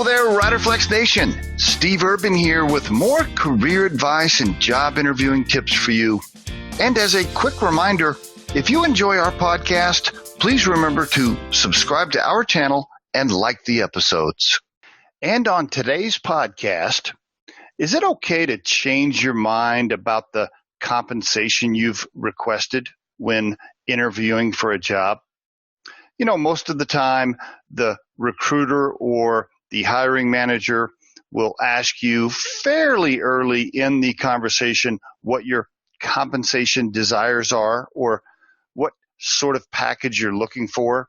Hello there, Riderflex Nation. Steve Urban here with more career advice and job interviewing tips for you. And as a quick reminder, if you enjoy our podcast, please remember to subscribe to our channel and like the episodes. And on today's podcast, is it okay to change your mind about the compensation you've requested when interviewing for a job? You know, most of the time, the recruiter or the hiring manager will ask you fairly early in the conversation what your compensation desires are or what sort of package you're looking for,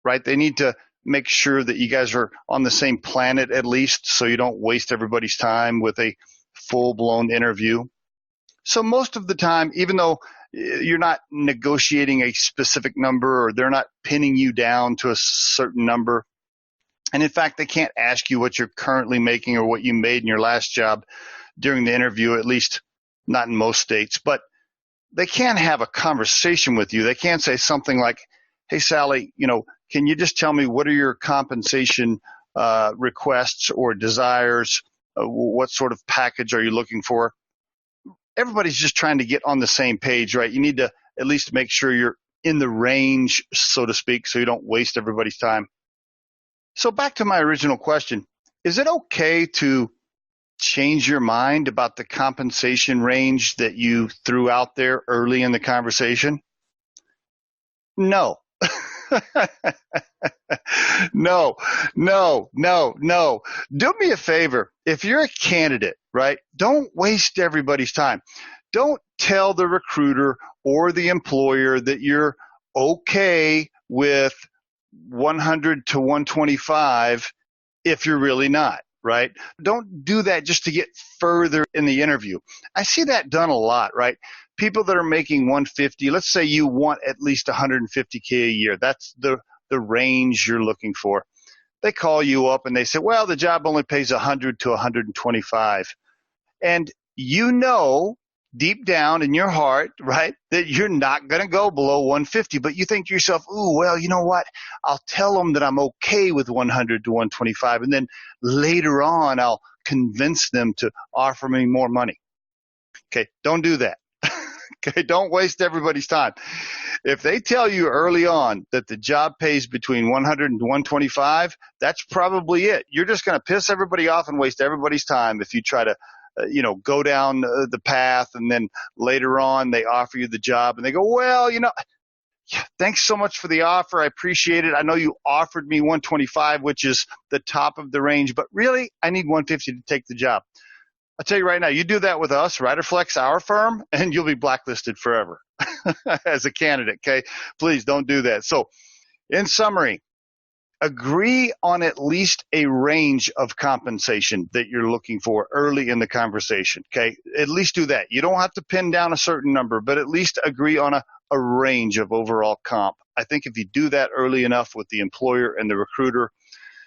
right? They need to make sure that you guys are on the same planet at least, so you don't waste everybody's time with a full-blown interview. So most of the time, even though you're not negotiating a specific number or they're not pinning you down to a certain number, and in fact, they can't ask you what you're currently making or what you made in your last job during the interview, at least not in most states, but they can have a conversation with you. They can say something like, hey, Sally, can you just tell me what are your compensation requests or desires? What sort of package are you looking for? Everybody's just trying to get on the same page, right? You need to at least make sure you're in the range, so to speak, so you don't waste everybody's time. So back to my original question, is it okay to change your mind about the compensation range that you threw out there early in the conversation? No. No. Do me a favor. If you're a candidate, right, don't waste everybody's time. Don't tell the recruiter or the employer that you're okay with 100 to 125 if you're really not, right? Don't do that just to get further in the interview. I see that done a lot, right? People that are making 150, let's say you want at least 150K a year. That's the range you're looking for. They call you up and they say, well, the job only pays 100 to 125. And you know deep down in your heart, right, that you're not going to go below 150, but you think to yourself, ooh, well, you know what? I'll tell them that I'm okay with 100 to 125, and then later on I'll convince them to offer me more money. Okay, don't do that. Okay, don't waste everybody's time. If they tell you early on that the job pays between 100 and 125, that's probably it. You're just going to piss everybody off and waste everybody's time if you try to go down the path and then later on they offer you the job and they go, well, thanks so much for the offer. I appreciate it. I know you offered me 125, which is the top of the range, but really I need 150 to take the job. I'll tell you right now, you do that with us, Riderflex, our firm, and you'll be blacklisted forever as a candidate, okay? Please don't do that. So in summary, agree on at least a range of compensation that you're looking for early in the conversation, okay? At least do that. You don't have to pin down a certain number, but at least agree on a range of overall comp. I think if you do that early enough with the employer and the recruiter,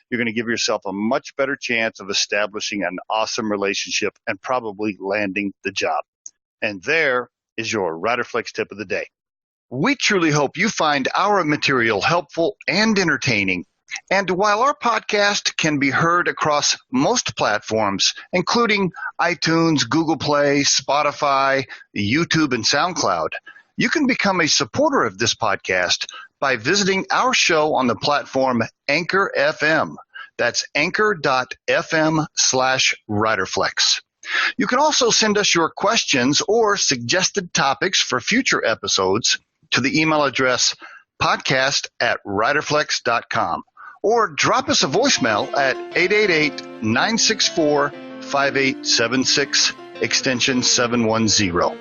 you're going to give yourself a much better chance of establishing an awesome relationship and probably landing the job. And there is your Riderflex tip of the day. We truly hope you find our material helpful and entertaining. And while our podcast can be heard across most platforms, including iTunes, Google Play, Spotify, YouTube, and SoundCloud, you can become a supporter of this podcast by visiting our show on the platform Anchor FM. That's anchor.fm/Riderflex. You can also send us your questions or suggested topics for future episodes to the email address podcast@riderflex.com. Or drop us a voicemail at 888-964-5876, extension 710.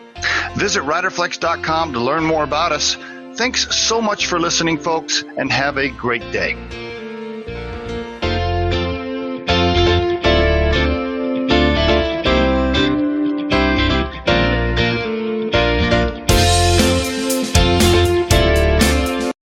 Visit riderflex.com to learn more about us. Thanks so much for listening, folks, and have a great day.